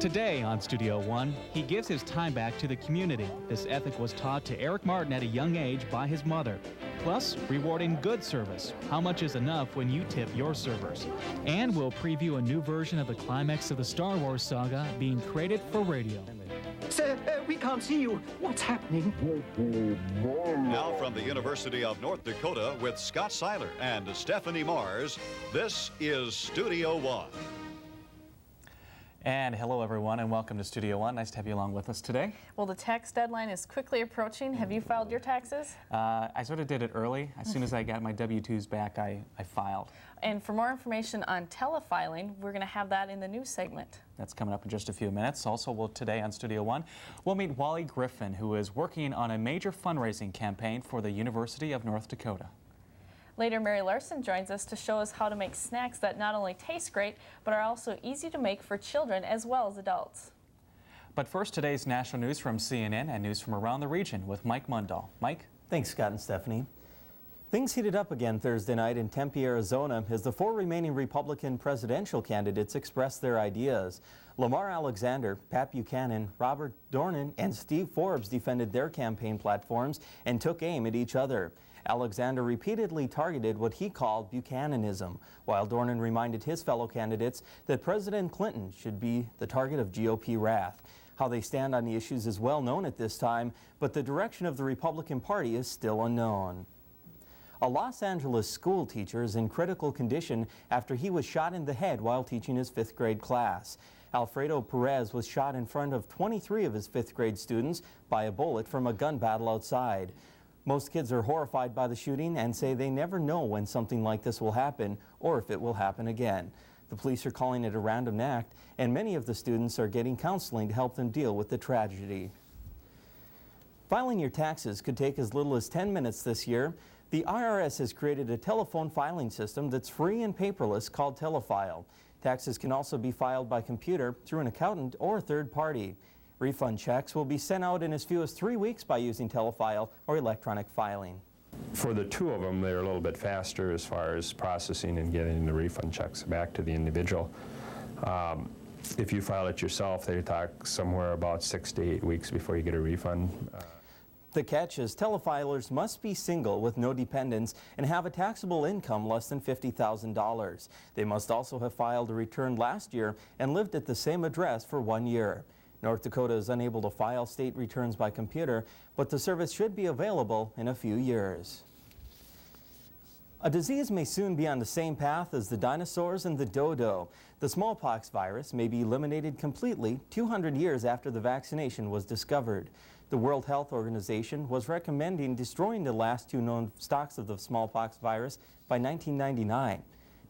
Today on Studio One, he gives his time back to the community. This ethic was taught to Erich Martin at a young age by his mother. Plus, rewarding good service. How much is enough when you tip your servers? And we'll preview a new version of the climax of the Star Wars saga being created for radio. Sir, we can't see you. What's happening? Now from the University of North Dakota with Scott Seiler and Stephanie Mars, this is Studio One. And hello everyone and welcome to Studio One. Nice to have you along with us today. Well, the tax deadline is quickly approaching. Have you filed your taxes? I sort of did it early. As soon as I got my W-2s back, I filed. And for more information on telefiling, we're going to have that in the news segment. That's coming up in just a few minutes. Also, today on Studio One, we'll meet Wally Griffin, who is working on a major fundraising campaign for the University of North Dakota. Later, Mary Larson joins us to show us how to make snacks that not only taste great, but are also easy to make for children as well as adults. But first, today's national news from CNN and news from around the region with Mike Mundahl. Mike? Thanks, Scott and Stephanie. Things heated up again Thursday night in Tempe, Arizona, as the four remaining Republican presidential candidates expressed their ideas. Lamar Alexander, Pat Buchanan, Robert Dornan, and Steve Forbes defended their campaign platforms and took aim at each other. Alexander repeatedly targeted what he called Buchananism, while Dornan reminded his fellow candidates that President Clinton should be the target of GOP wrath. How they stand on the issues is well known at this time, but the direction of the Republican Party is still unknown. A Los Angeles school teacher is in critical condition after he was shot in the head while teaching his fifth grade class. Alfredo Perez was shot in front of 23 of his fifth grade students by a bullet from a gun battle outside. Most kids are horrified by the shooting and say they never know when something like this will happen or if it will happen again. The police are calling it a random act, and many of the students are getting counseling to help them deal with the tragedy. Filing your taxes could take as little as 10 minutes this year. The IRS has created a telephone filing system that's free and paperless called Telefile. Taxes can also be filed by computer through an accountant or a third party. Refund checks will be sent out in as few as 3 weeks by using Telefile or electronic filing. For the two of them, they're a little bit faster as far as processing and getting the refund checks back to the individual. If you file it yourself, they talk somewhere about 6 to 8 weeks before you get a refund. The catch is telefilers must be single with no dependents and have a taxable income less than $50,000. They must also have filed a return last year and lived at the same address for 1 year. North Dakota is unable to file state returns by computer, but the service should be available in a few years. A disease may soon be on the same path as the dinosaurs and the dodo. The smallpox virus may be eliminated completely 200 years after the vaccination was discovered. The World Health Organization was recommending destroying the last two known stocks of the smallpox virus by 1999.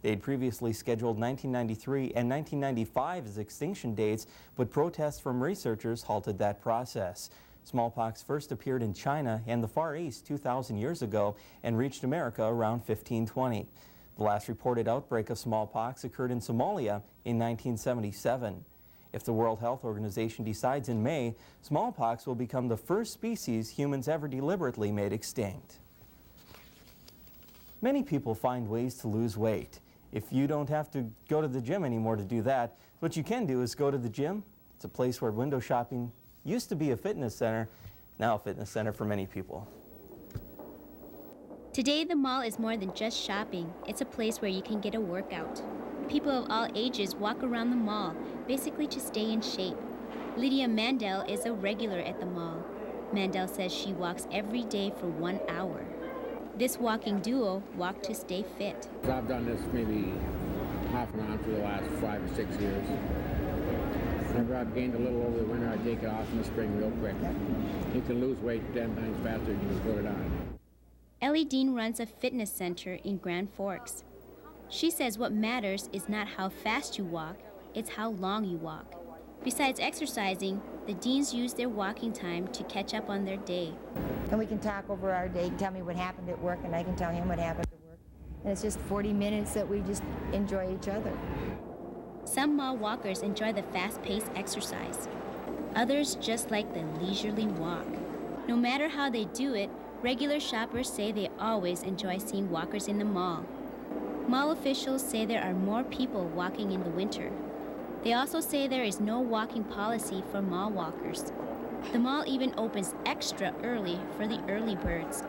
They had previously scheduled 1993 and 1995 as extinction dates, but protests from researchers halted that process. Smallpox first appeared in China and the Far East 2,000 years ago and reached America around 1520. The last reported outbreak of smallpox occurred in Somalia in 1977. If the World Health Organization decides in May, smallpox will become the first species humans ever deliberately made extinct. Many people find ways to lose weight. If you don't have to go to the gym anymore to do that, what you can do is go to the gym. It's a place where window shopping used to be a fitness center, now a fitness center for many people. Today, the mall is more than just shopping. It's a place where you can get a workout. People of all ages walk around the mall, basically to stay in shape. Lydia Mandel is a regular at the mall. Mandel says she walks every day for 1 hour. This walking duo walk to stay fit. I've done this maybe off and on for the last 5 or 6 years. Whenever I've gained a little over the winter, I take it off in the spring real quick. You can lose weight 10 times faster than you can put it on. Ellie Dean runs a fitness center in Grand Forks. She says what matters is not how fast you walk, it's how long you walk. Besides exercising, the Deans use their walking time to catch up on their day. And we can talk over our day, tell me what happened at work, and I can tell him what happened at work. And it's just 40 minutes that we just enjoy each other. Some mall walkers enjoy the fast-paced exercise. Others just like the leisurely walk. No matter how they do it, regular shoppers say they always enjoy seeing walkers in the mall. Mall officials say there are more people walking in the winter. They also say there is no walking policy for mall walkers. The mall even opens extra early for the early birds.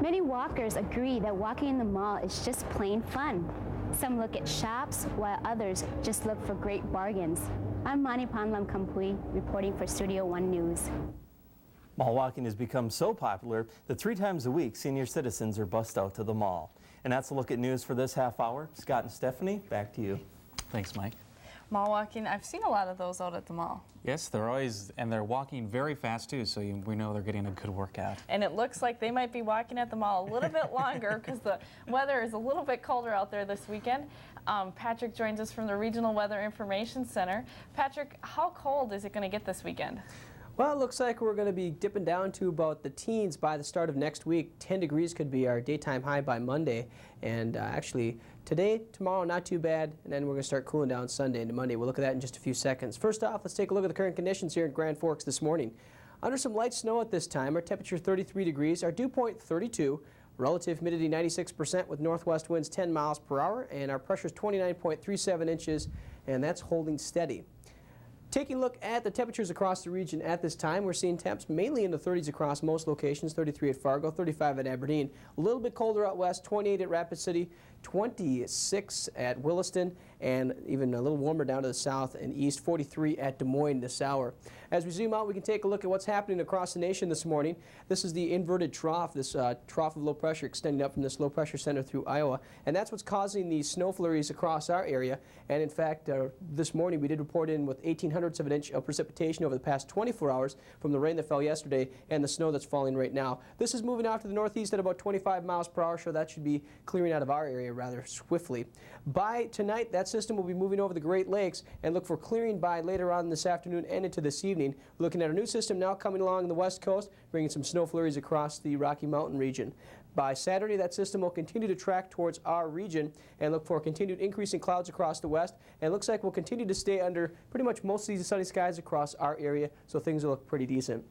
Many walkers agree that walking in the mall is just plain fun. Some look at shops, while others just look for great bargains. I'm Mani Panlam Kampui, reporting for Studio One News. Mall walking has become so popular that 3 times a week, senior citizens are bussed out to the mall. And that's a look at news for this half hour. Scott and Stephanie, back to you. Thanks, Mike. Mall walking, I've seen a lot of those out at the mall. Yes, they're walking very fast too, so we know they're getting a good workout. And it looks like they might be walking at the mall a little bit longer because the weather is a little bit colder out there this weekend. Patrick joins us from the Regional Weather Information Center. Patrick, how cold is it going to get this weekend? Well, it looks like we're going to be dipping down to about the teens by the start of next week. 10 degrees could be our daytime high by Monday. And actually, today, tomorrow, not too bad. And then we're going to start cooling down Sunday into Monday. We'll look at that in just a few seconds. First off, let's take a look at the current conditions here in Grand Forks this morning. Under some light snow at this time, our temperature 33 degrees, our dew point 32. Relative humidity 96% with northwest winds 10 miles per hour. And our pressure is 29.37 inches, and that's holding steady. Taking a look at the temperatures across the region at this time, we're seeing temps mainly in the 30s across most locations, 33 at Fargo, 35 at Aberdeen. A little bit colder out west, 28 at Rapid City, 26 at Williston, and even a little warmer down to the south and east, 43 at Des Moines this hour. As we zoom out, we can take a look at what's happening across the nation this morning. This is the inverted trough, this trough of low pressure extending up from this low pressure center through Iowa, and that's what's causing these snow flurries across our area. And in fact, this morning we did report in with 0.18 of an inch of precipitation over the past 24 hours from the rain that fell yesterday and the snow that's falling right now. This is moving off to the northeast at about 25 miles per hour, so that should be clearing out of our area rather swiftly. By tonight, that system will be moving over the Great Lakes and look for clearing by later on this afternoon and into this evening. We're looking at a new system now coming along the west coast, bringing some snow flurries across the Rocky Mountain region. By Saturday, that system will continue to track towards our region and look for a continued increase in clouds across the west. And it looks like we'll continue to stay under pretty much most of these sunny skies across our area, so things will look pretty decent.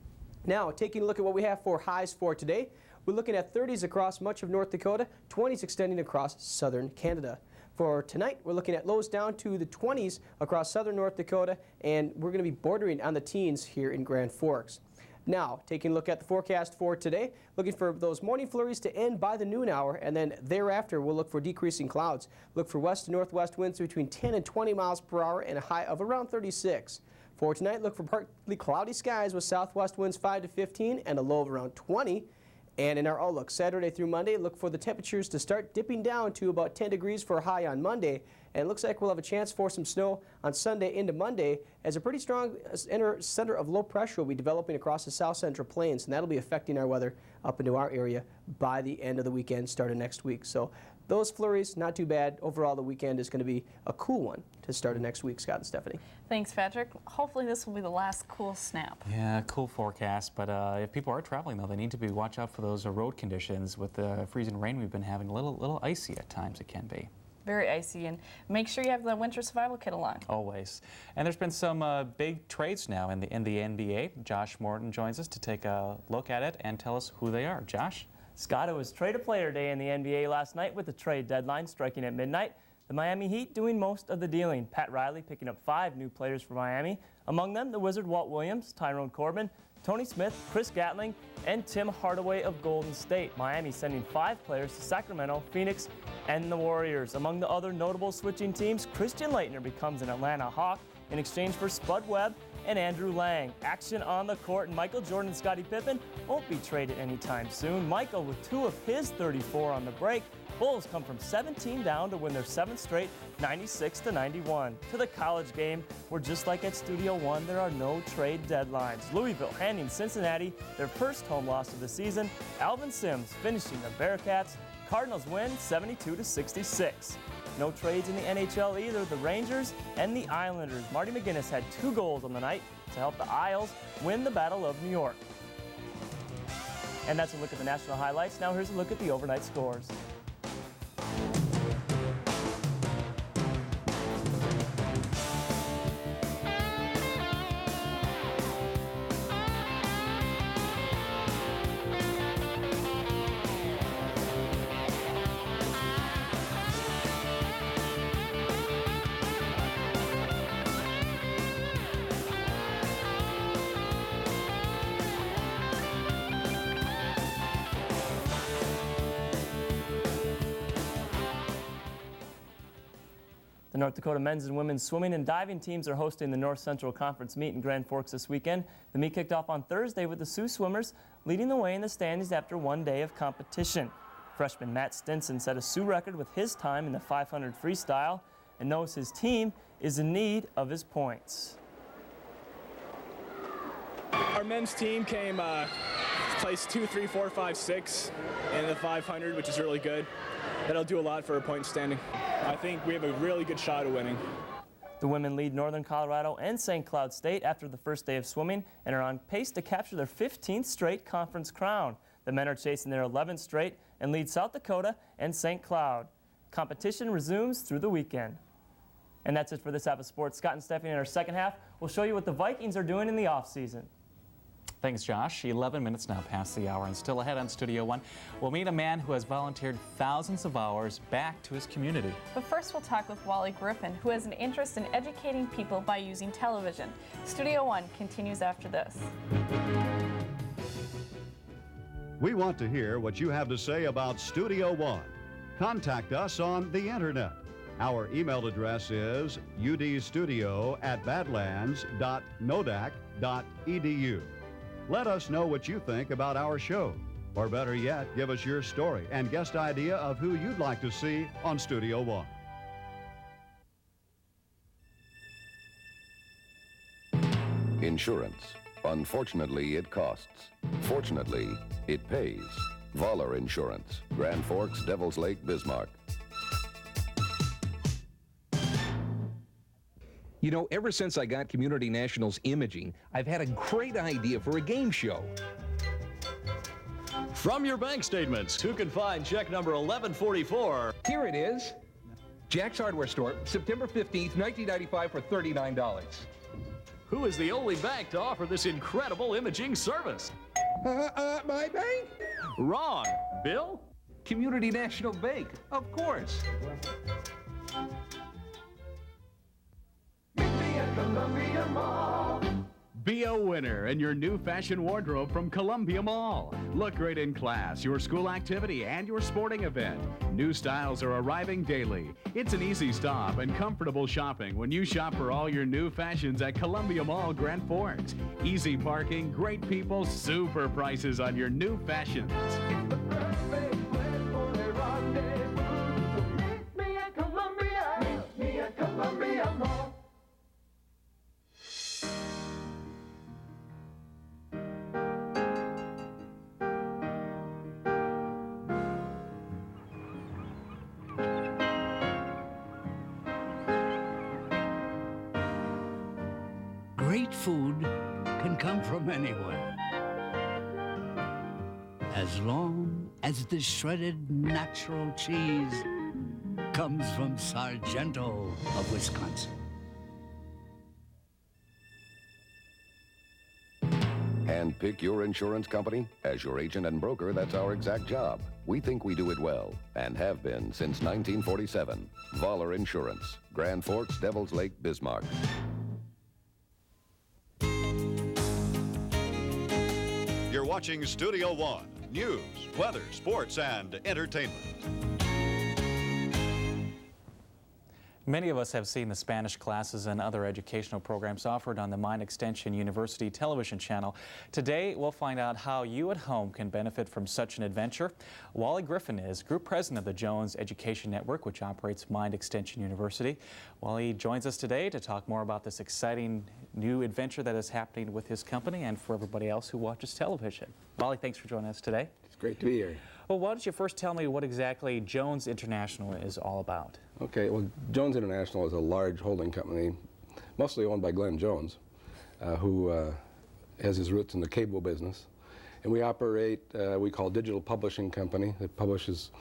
Now, taking a look at what we have for highs for today, we're looking at 30s across much of North Dakota, 20s extending across southern Canada. For tonight, we're looking at lows down to the 20s across southern North Dakota, and we're going to be bordering on the teens here in Grand Forks. Now, taking a look at the forecast for today, looking for those morning flurries to end by the noon hour, and then thereafter we'll look for decreasing clouds. Look for west to northwest winds between 10 and 20 miles per hour and a high of around 36. For tonight, look for partly cloudy skies with southwest winds 5 to 15 and a low of around 20. And in our outlook, Saturday through Monday, look for the temperatures to start dipping down to about 10 degrees for a high on Monday. And it looks like we'll have a chance for some snow on Sunday into Monday as a pretty strong center of low pressure will be developing across the south central plains, and that'll be affecting our weather up into our area by the end of the weekend, starting next week. So those flurries, not too bad. Overall, the weekend is going to be a cool one to start next week, Scott and Stephanie. Thanks, Patrick. Hopefully this will be the last cool snap. Yeah, cool forecast, but if people are traveling, though, they need to watch out for those road conditions. With the freezing rain we've been having, a little icy at times it can be. Very icy, and make sure you have the winter survival kit along. Always. And there's been some big trades now in the NBA. Josh Morton joins us to take a look at it and tell us who they are. Josh? Scott, it was trade a player day in the NBA last night with the trade deadline striking at midnight. The Miami Heat doing most of the dealing. Pat Riley picking up 5 new players for Miami. Among them, the Wizard Walt Williams, Tyrone Corbin, Tony Smith, Chris Gatling, and Tim Hardaway of Golden State. Miami sending 5 players to Sacramento, Phoenix, and the Warriors. Among the other notable switching teams, Christian Laettner becomes an Atlanta Hawk in exchange for Spud Webb and Andrew Lang. Action on the court, and Michael Jordan and Scottie Pippen won't be traded anytime soon. Michael with 2 of his 34 on the break. Bulls come from 17 down to win their 7th straight, 96-91. To the college game, where just like at Studio One, there are no trade deadlines. Louisville handing Cincinnati their first home loss of the season. Alvin Sims finishing the Bearcats. Cardinals win 72-66. No trades in the NHL either. The Rangers and the Islanders. Marty McGuinness had 2 goals on the night to help the Isles win the Battle of New York. And that's a look at the national highlights. Now here's a look at the overnight scores. The North Dakota men's and women's swimming and diving teams are hosting the North Central Conference meet in Grand Forks this weekend. The meet kicked off on Thursday with the Sioux swimmers leading the way in the standings after one day of competition. Freshman Matt Stinson set a Sioux record with his time in the 500 freestyle and knows his team is in need of his points. Our men's team came placed 2, 3, 4, 5, 6 in the 500, which is really good. That'll do a lot for our point standing. I think we have a really good shot of winning. The women lead Northern Colorado and St. Cloud State after the first day of swimming and are on pace to capture their 15th straight conference crown. The men are chasing their 11th straight and lead South Dakota and St. Cloud. Competition resumes through the weekend. And that's it for this half of sports. Scott and Stephanie in our second half will show you what the Vikings are doing in the offseason. Thanks, Josh. 11 minutes now past the hour, and still ahead on Studio One, we'll meet a man who has volunteered thousands of hours back to his community. But first, we'll talk with Wally Griffin, who has an interest in educating people by using television. Studio One continues after this. We want to hear what you have to say about Studio One. Contact us on the internet. Our email address is udstudio@badlands.nodac.edu. Let us know what you think about our show. Or better yet, give us your story and guest idea of who you'd like to see on Studio One. Insurance. Unfortunately, it costs. Fortunately, it pays. Voller Insurance. Grand Forks, Devil's Lake, Bismarck. You know, ever since I got Community National's imaging, I've had a great idea for a game show. From your bank statements, who can find check number 1144? Here it is. Jack's Hardware Store, September 15th, 1995 for $39. Who is the only bank to offer this incredible imaging service? My bank? Wrong. Bill? Community National Bank, of course. Be a winner in your new fashion wardrobe from Columbia Mall. Look great in class, your school activity, and your sporting event. New styles are arriving daily. It's an easy stop and comfortable shopping when you shop for all your new fashions at Columbia Mall, Grand Forks. Easy parking, great people, super prices on your new fashions. Great food can come from anywhere, as long as the shredded natural cheese comes from Sargento of Wisconsin. And pick your insurance company? As your agent and broker, that's our exact job. We think we do it well, and have been since 1947. Voller Insurance, Grand Forks, Devil's Lake, Bismarck. You're watching Studio One, news, weather, sports, and entertainment. Many of us have seen the Spanish classes and other educational programs offered on the Mind Extension University television channel. Today, we'll find out how you at home can benefit from such an adventure. Wally Griffin is Group President of the Jones Education Network, which operates Mind Extension University. Wally joins us today to talk more about this exciting new adventure that is happening with his company and for everybody else who watches television. Wally, thanks for joining us today. It's great to be here. Well, why don't you first tell me what exactly Jones International is all about? Okay, well, Jones International is a large holding company, mostly owned by Glenn Jones, who has his roots in the cable business. And we operate, we call digital publishing company that publishes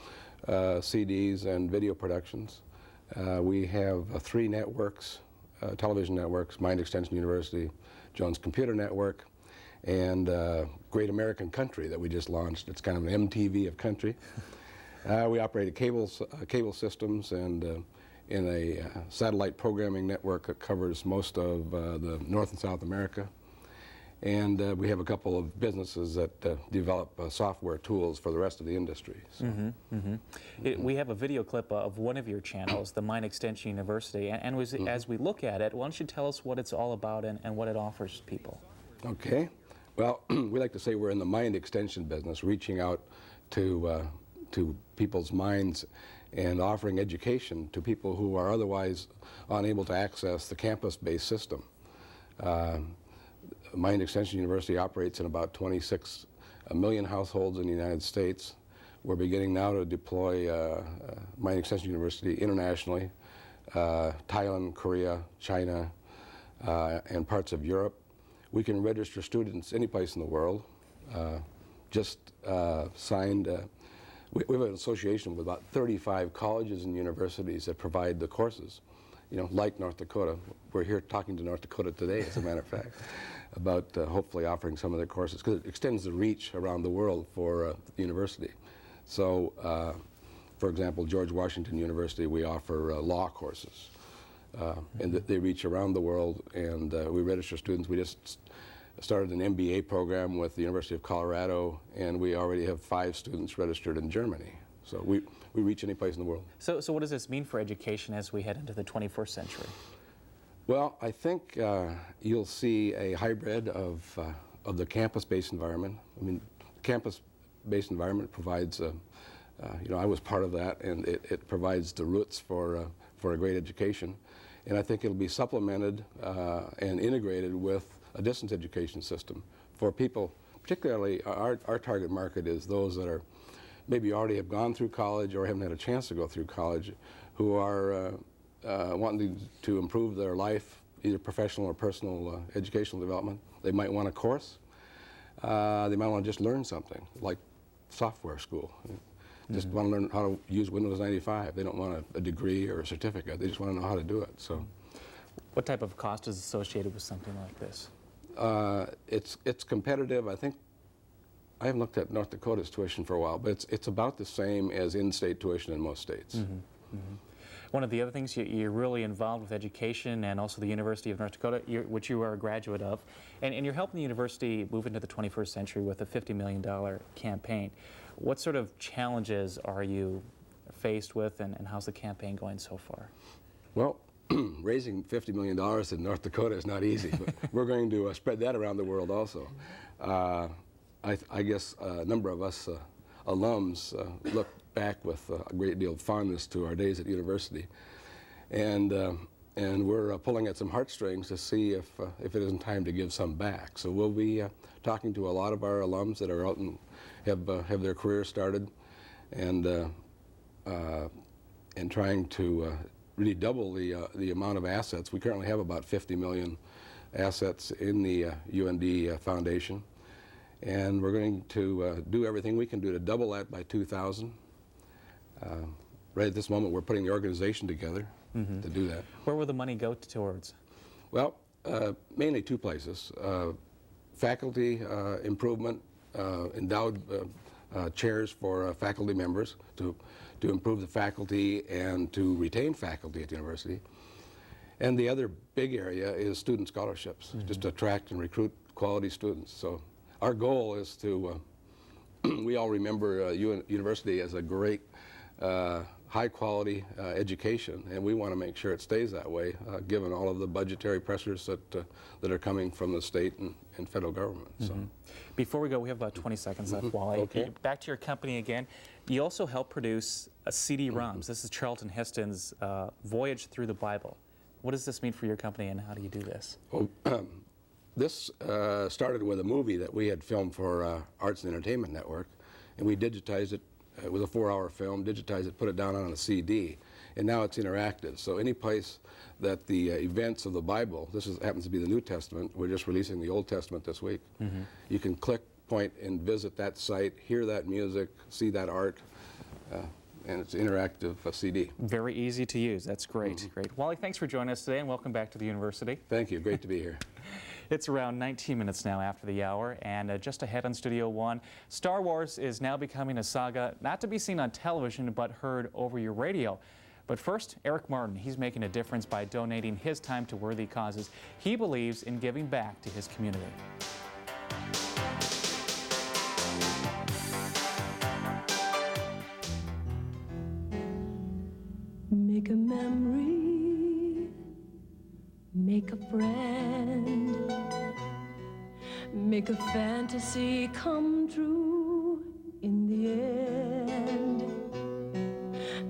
CDs and video productions. We have 3 networks, television networks: Mind Extension University, Jones Computer Network, and Great American Country that we just launched. It's kind of an MTV of country. We operate cable systems and in a satellite programming network that covers most of the North and South America. And we have a couple of businesses that develop software tools for the rest of the industry. So. We have a video clip of one of your channels, the Mind Extension University, and as we look at it, why don't you tell us what it's all about and what it offers people? Okay. Well, we like to say we're in the mind extension business, reaching out to people's minds and offering education to people who are otherwise unable to access the campus-based system. Mind Extension University operates in about 26 million households in the United States. We're beginning now to deploy Mind Extension University internationally, Thailand, Korea, China, and parts of Europe. We can register students any place in the world. Just signed, we have an association with about 35 colleges and universities that provide the courses, you know, like North Dakota. We're here talking to North Dakota today, as a matter of fact, about hopefully offering some of their courses, because it extends the reach around the world for the university. So, for example, George Washington University, we offer law courses. And they reach around the world, and we register students. We just started an MBA program with the University of Colorado, and we already have 5 students registered in Germany. So we reach any place in the world. So what does this mean for education as we head into the 21st century? Well, I think you'll see a hybrid of the campus-based environment. I mean, campus-based environment provides, you know, I was part of that, and it provides the roots for a great education. And I think it'll be supplemented and integrated with a distance education system for people, particularly our target market is those that are maybe already have gone through college or haven't had a chance to go through college, who are wanting to improve their life, either professional or personal educational development. They might want a course. They might want to just learn something, like software school. Just want to learn how to use Windows 95. They don't want a degree or a certificate. They just want to know how to do it. So, what type of cost is associated with something like this? It's competitive. I think I haven't looked at North Dakota's tuition for a while, but it's about the same as in-state tuition in most states. One of the other things, you're really involved with education and also the University of North Dakota, which you are a graduate of, and you're helping the university move into the 21st century with a $50 million campaign. What sort of challenges are you faced with, and how's the campaign going so far? Well, raising $50 million in North Dakota is not easy, but we're going to spread that around the world also. I guess a number of us alums look back with a great deal of fondness to our days at university, and we're pulling at some heartstrings to see if it isn't time to give some back. So we'll be talking to a lot of our alums that are out and have their careers started, and trying to really double the amount of assets. We currently have about 50 million assets in the UND Foundation, and we're going to do everything we can do to double that by 2000. Right at this moment, we're putting the organization together to do that. Where will the money go towards? Well, mainly 2 places. Faculty improvement, endowed chairs for faculty members to improve the faculty and to retain faculty at the university. And the other big area is student scholarships, just to attract and recruit quality students. So our goal is to, we all remember university as a great high-quality education, and we want to make sure it stays that way, given all of the budgetary pressures that are coming from the state and federal government. So. Before we go, we have about 20 seconds left, Wally. Okay. Back to your company again. You also help produce CD-ROMs. This is Charlton Heston's Voyage Through the Bible. What does this mean for your company, and how do you do this? Well, this started with a movie that we had filmed for Arts and Entertainment Network, and we digitized it. It was a 4-hour film, digitized it, put it down on a CD, and now it's interactive. So any place that the events of the Bible, happens to be the New Testament, we're just releasing the Old Testament this week, you can click, point, and visit that site, hear that music, see that art, and it's an interactive CD. Very easy to use. That's great. Great. Wally, thanks for joining us today, and welcome back to the university. Thank you. Great to be here. It's around 19 minutes now after the hour, and just ahead on Studio One, Star Wars is now becoming a saga not to be seen on television, but heard over your radio. But first, Erich Martin. He's making a difference by donating his time to worthy causes. He believes in giving back to his community. Make a memory, make a friend, make a fantasy come true in the end.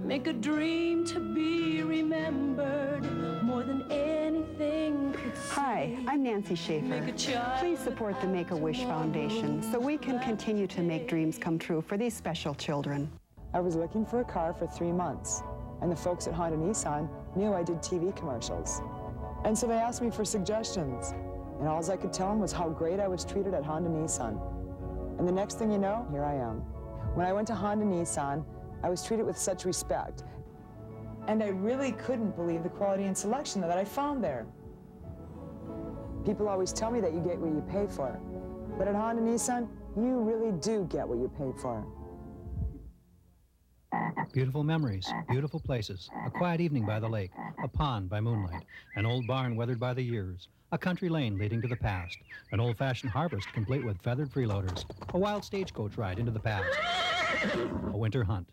Make a dream to be remembered more than anything could say. Hi, I'm Nancy Schaefer. Please support the Make-A-Wish Foundation so we can continue to make dreams come true for these special children. I was looking for a car for 3 months, and the folks at Honda Nissan knew I did TV commercials. And so they asked me for suggestions, and all I could tell them was how great I was treated at Honda Nissan. And the next thing you know, here I am. When I went to Honda Nissan, I was treated with such respect. And I really couldn't believe the quality and selection that I found there. People always tell me that you get what you pay for. But at Honda Nissan, you really do get what you pay for. Beautiful memories, beautiful places, a quiet evening by the lake, a pond by moonlight, an old barn weathered by the years, a country lane leading to the past, an old-fashioned harvest complete with feathered freeloaders, a wild stagecoach ride into the past, a winter hunt.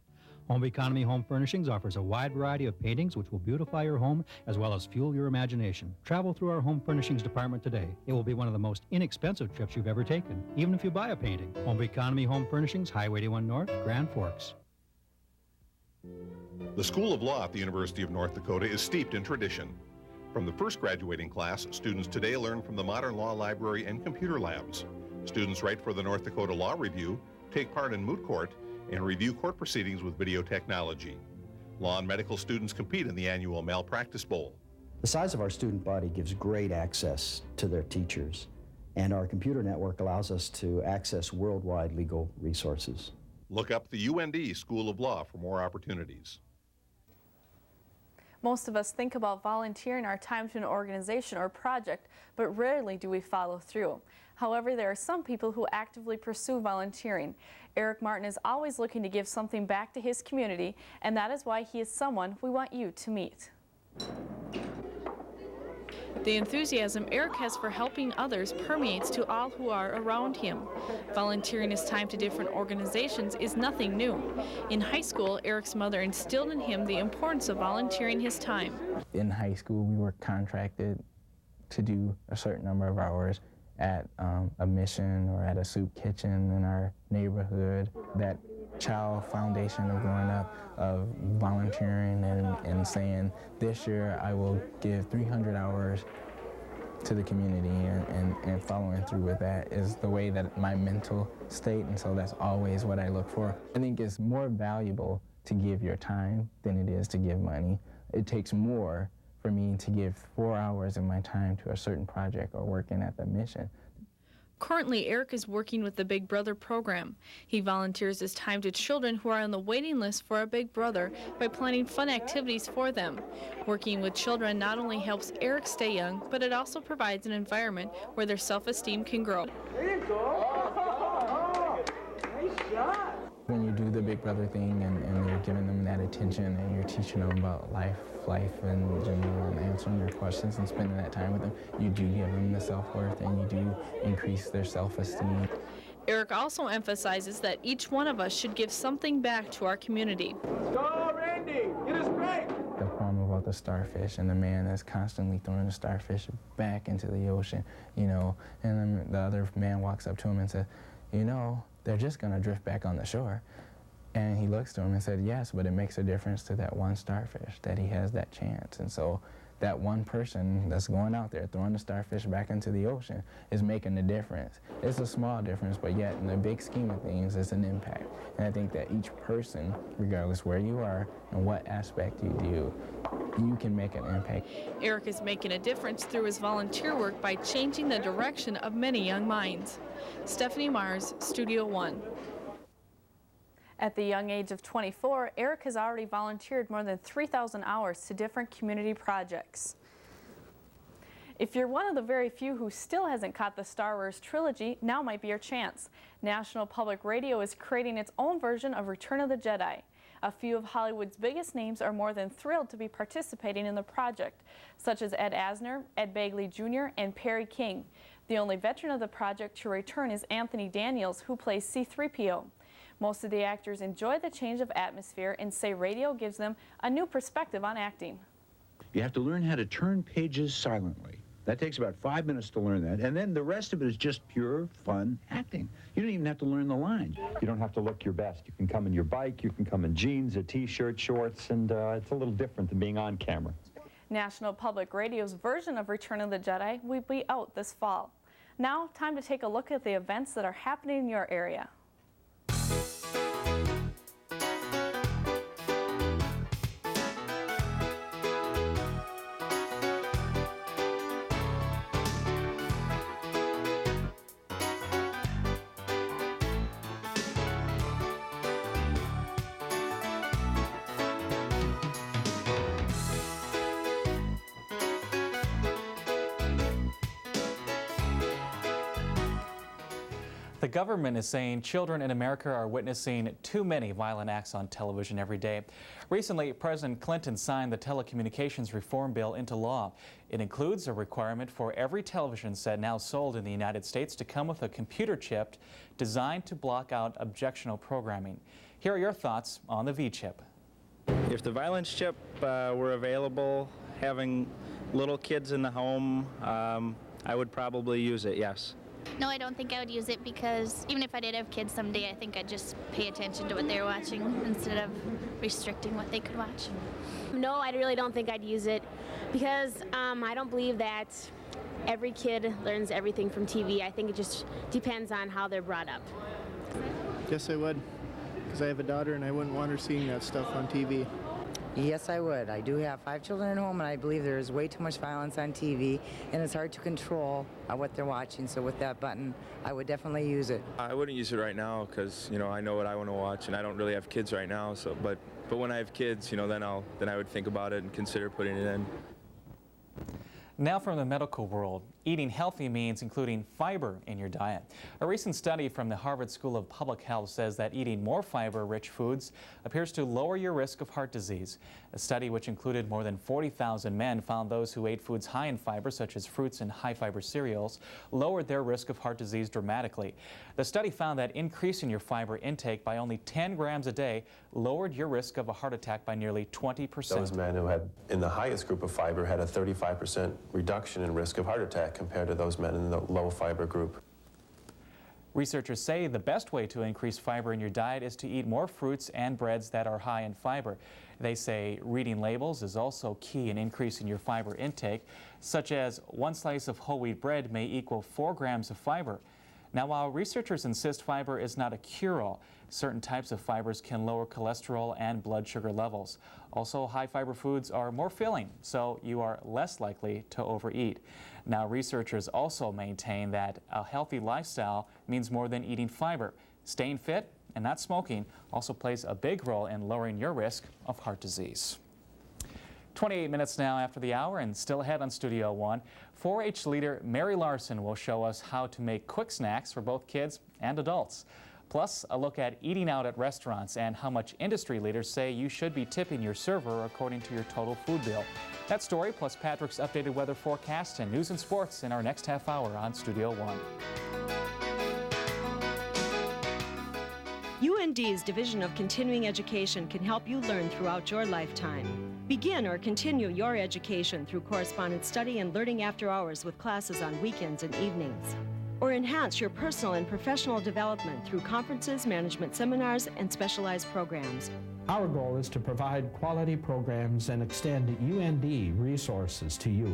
Home Economy Home Furnishings offers a wide variety of paintings which will beautify your home as well as fuel your imagination. Travel through our home furnishings department today. It will be one of the most inexpensive trips you've ever taken, even if you buy a painting. Home Economy Home Furnishings, Highway 81 North, Grand Forks. The School of Law at the University of North Dakota is steeped in tradition. From the first graduating class, students today learn from the Modern Law Library and computer labs. Students write for the North Dakota Law Review, take part in moot court, and review court proceedings with video technology. Law and medical students compete in the annual Malpractice Bowl. The size of our student body gives great access to their teachers, and our computer network allows us to access worldwide legal resources. Look up the UND School of Law for more opportunities. Most of us think about volunteering our time to an organization or project, but rarely do we follow through. However, there are some people who actively pursue volunteering. Erich Martin is always looking to give something back to his community, and that is why he is someone we want you to meet. The enthusiasm Erich has for helping others permeates to all who are around him. Volunteering his time to different organizations is nothing new. In high school, Erich's mother instilled in him the importance of volunteering his time. In high school, we were contracted to do a certain number of hours at a mission or at a soup kitchen in our neighborhood. That child foundation of growing up, of volunteering and saying, this year I will give 300 hours to the community and following through with that is the way that my mental state, and so that's always what I look for. I think it's more valuable to give your time than it is to give money. It takes more for me to give 4 hours of my time to a certain project or working at the mission. Currently, Erich is working with the Big Brother program. He volunteers his time to children who are on the waiting list for a Big Brother by planning fun activities for them. Working with children not only helps Erich stay young, but it also provides an environment where their self-esteem can grow. There you go. Nice shot. When you do the Big Brother thing and you're giving them that attention and you're teaching them about life in general and answering their questions and spending that time with them, you do give them the self-worth and you do increase their self-esteem. Erich also emphasizes that each one of us should give something back to our community. Go, Randy! Get us break! The poem about the starfish and the man that's constantly throwing the starfish back into the ocean, you know, and then the other man walks up to him and says, you know, they're just going to drift back on the shore. And he looks to him and said, yes, but it makes a difference to that one starfish, that he has that chance. And so that one person that's going out there throwing the starfish back into the ocean is making a difference. It's a small difference, but yet in the big scheme of things, it's an impact. And I think that each person, regardless where you are and what aspect you do, you can make an impact. Erich is making a difference through his volunteer work by changing the direction of many young minds. Stephanie Mars, Studio One. At the young age of 24, Erich has already volunteered more than 3,000 hours to different community projects. If you're one of the very few who still hasn't caught the Star Wars trilogy, now might be your chance. National Public Radio is creating its own version of Return of the Jedi. A few of Hollywood's biggest names are more than thrilled to be participating in the project, such as Ed Asner, Ed Begley Jr., and Perry King. The only veteran of the project to return is Anthony Daniels, who plays C-3PO. Most of the actors enjoy the change of atmosphere and say radio gives them a new perspective on acting. You have to learn how to turn pages silently. That takes about 5 minutes to learn that, and then the rest of it is just pure fun acting. You don't even have to learn the lines. You don't have to look your best. You can come in your bike, you can come in jeans, a t-shirt, shorts, and it's a little different than being on camera. National Public Radio's version of Return of the Jedi will be out this fall. Now, time to take a look at the events that are happening in your area. The government is saying children in America are witnessing too many violent acts on television every day. Recently, President Clinton signed the Telecommunications Reform Bill into law. It includes a requirement for every television set now sold in the United States to come with a computer chip designed to block out objectionable programming. Here are your thoughts on the V-chip. If the violence chip were available, having little kids in the home, I would probably use it, yes. No, I don't think I would use it because even if I did have kids someday, I think I'd just pay attention to what they were watching instead of restricting what they could watch. No, I really don't think I'd use it because I don't believe that every kid learns everything from TV. I think it just depends on how they're brought up. Yes, I would, because I have a daughter and I wouldn't want her seeing that stuff on TV. Yes, I would. I do have 5 children at home, and I believe there is way too much violence on TV, and it's hard to control what they're watching. So with that button, I would definitely use it. I wouldn't use it right now because, you know, I know what I want to watch, and I don't really have kids right now. So, but when I have kids, you know, then I would think about it and consider putting it in. Now from the medical world, eating healthy means including fiber in your diet. A recent study from the Harvard School of Public Health says that eating more fiber-rich foods appears to lower your risk of heart disease. A study which included more than 40,000 men found those who ate foods high in fiber, such as fruits and high-fiber cereals, lowered their risk of heart disease dramatically. The study found that increasing your fiber intake by only 10 grams a day lowered your risk of a heart attack by nearly 20%. Those men who had, in the highest group of fiber, had a 35% reduction in risk of heart attack compared to those men in the low fiber group. Researchers say the best way to increase fiber in your diet is to eat more fruits and breads that are high in fiber. They say reading labels is also key in increasing your fiber intake, such as 1 slice of whole wheat bread may equal 4 grams of fiber. Now, while researchers insist fiber is not a cure-all, certain types of fibers can lower cholesterol and blood sugar levels. Also, high fiber foods are more filling, so you are less likely to overeat. Now, researchers also maintain that a healthy lifestyle means more than eating fiber. Staying fit and not smoking also plays a big role in lowering your risk of heart disease. 28 minutes now after the hour, and still ahead on Studio One, 4-H leader Mary Larson will show us how to make quick snacks for both kids and adults. Plus, a look at eating out at restaurants and how much industry leaders say you should be tipping your server according to your total food bill. That story, plus Patrick's updated weather forecast and news and sports in our next half hour on Studio One. UND's Division of Continuing Education can help you learn throughout your lifetime. Begin or continue your education through correspondence study and learning after hours with classes on weekends and evenings. Or enhance your personal and professional development through conferences, management seminars, and specialized programs. Our goal is to provide quality programs and extend UND resources to you.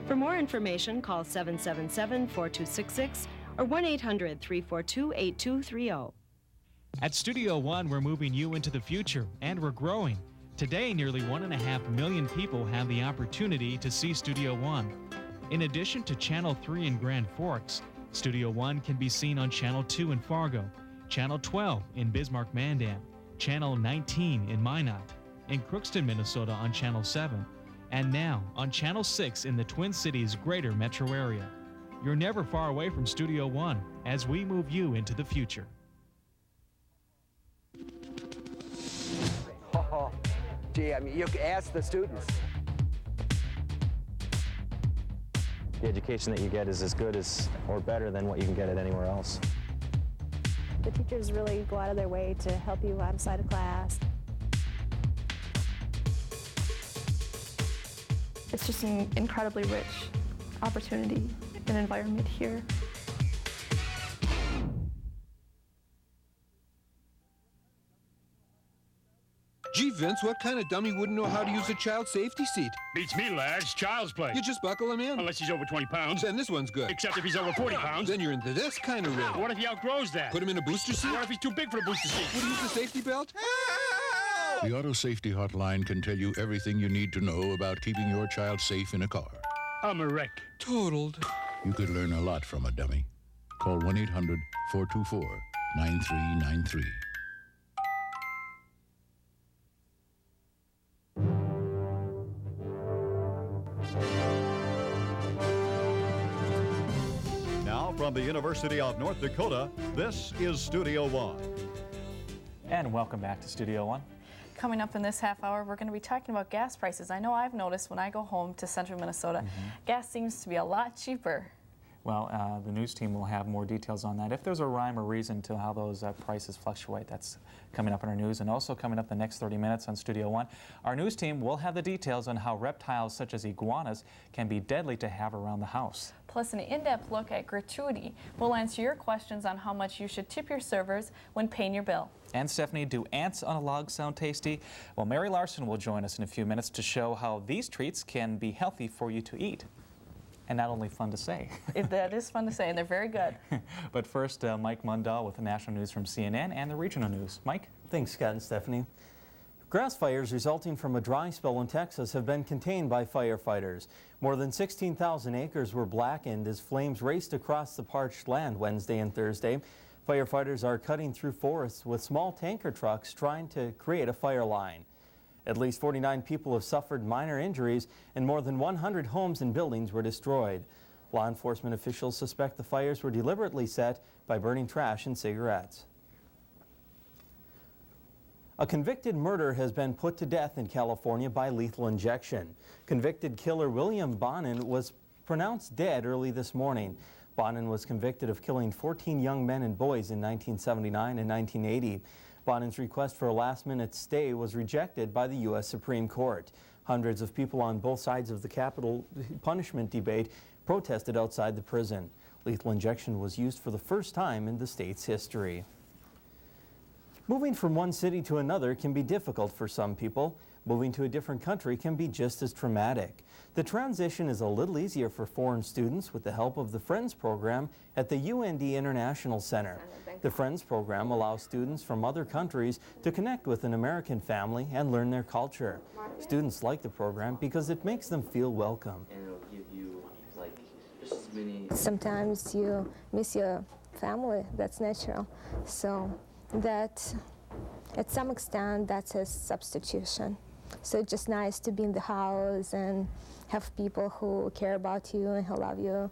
For more information, call 777-4266 or 1-800-342-8230. At Studio One, we're moving you into the future, and we're growing. Today, nearly 1.5 million people have the opportunity to see Studio One. In addition to Channel 3 in Grand Forks, Studio One can be seen on Channel 2 in Fargo, Channel 12 in Bismarck-Mandan, Channel 19 in Minot, in Crookston, Minnesota on Channel 7, and now on Channel 6 in the Twin Cities greater metro area. You're never far away from Studio One as we move you into the future. Oh, gee, I mean, you can ask the students. The education that you get is as good as or better than what you can get at anywhere else. The teachers really go out of their way to help you outside of class. It's just an incredibly rich opportunity and environment here. Gee, Vince, what kind of dummy wouldn't know how to use a child safety seat? Beats me, lads. Child's play. You just buckle him in. Unless he's over 20 pounds. Then this one's good. Except if he's over 40 pounds. Then you're into this kind of rig. What if he outgrows that? Put him in a booster seat? What if he's too big for the booster seat? Would he use the safety belt? The Auto Safety Hotline can tell you everything you need to know about keeping your child safe in a car. I'm a wreck. Totaled. You could learn a lot from a dummy. Call 1-800-424-9393. Now from the University of North Dakota, this is Studio One. And welcome back to Studio One. Coming up in this half hour, we're going to be talking about gas prices. I know I've noticed when I go home to central Minnesota, gas seems to be a lot cheaper. Well, the news team will have more details on that. If there's a rhyme or reason to how those prices fluctuate, that's coming up in our news. And also coming up the next 30 minutes on Studio One, our news team will have the details on how reptiles such as iguanas can be deadly to have around the house. Plus an in-depth look at Gratuity. We'll answer your questions on how much you should tip your servers when paying your bill. And Stephanie, do ants on a log sound tasty? Well, Mary Larson will join us in a few minutes to show how these treats can be healthy for you to eat. And not only fun to say. That is fun to say, and they're very good. But first, Mike Mundahl with the national news from CNN and the regional news. Mike? Thanks, Scott and Stephanie. Grass fires resulting from a dry spell in Texas have been contained by firefighters. More than 16,000 acres were blackened as flames raced across the parched land Wednesday and Thursday. Firefighters are cutting through forests with small tanker trucks trying to create a fire line. At least 49 people have suffered minor injuries and more than 100 homes and buildings were destroyed. Law enforcement officials suspect the fires were deliberately set by burning trash and cigarettes. A convicted murderer has been put to death in California by lethal injection. Convicted killer William Bonin was pronounced dead early this morning. Bonin was convicted of killing 14 young men and boys in 1979 and 1980. Bonin's request for a last-minute stay was rejected by the U.S. Supreme Court. Hundreds of people on both sides of the capital punishment debate protested outside the prison. Lethal injection was used for the first time in the state's history. Moving from one city to another can be difficult for some people. Moving to a different country can be just as traumatic. The transition is a little easier for foreign students with the help of the Friends program at the UND International Center. The Friends program allows students from other countries to connect with an American family and learn their culture. Students like the program because it makes them feel welcome. Sometimes you miss your family, that's natural. So that, at some extent, that's a substitution. So it's just nice to be in the house and have people who care about you and who love you.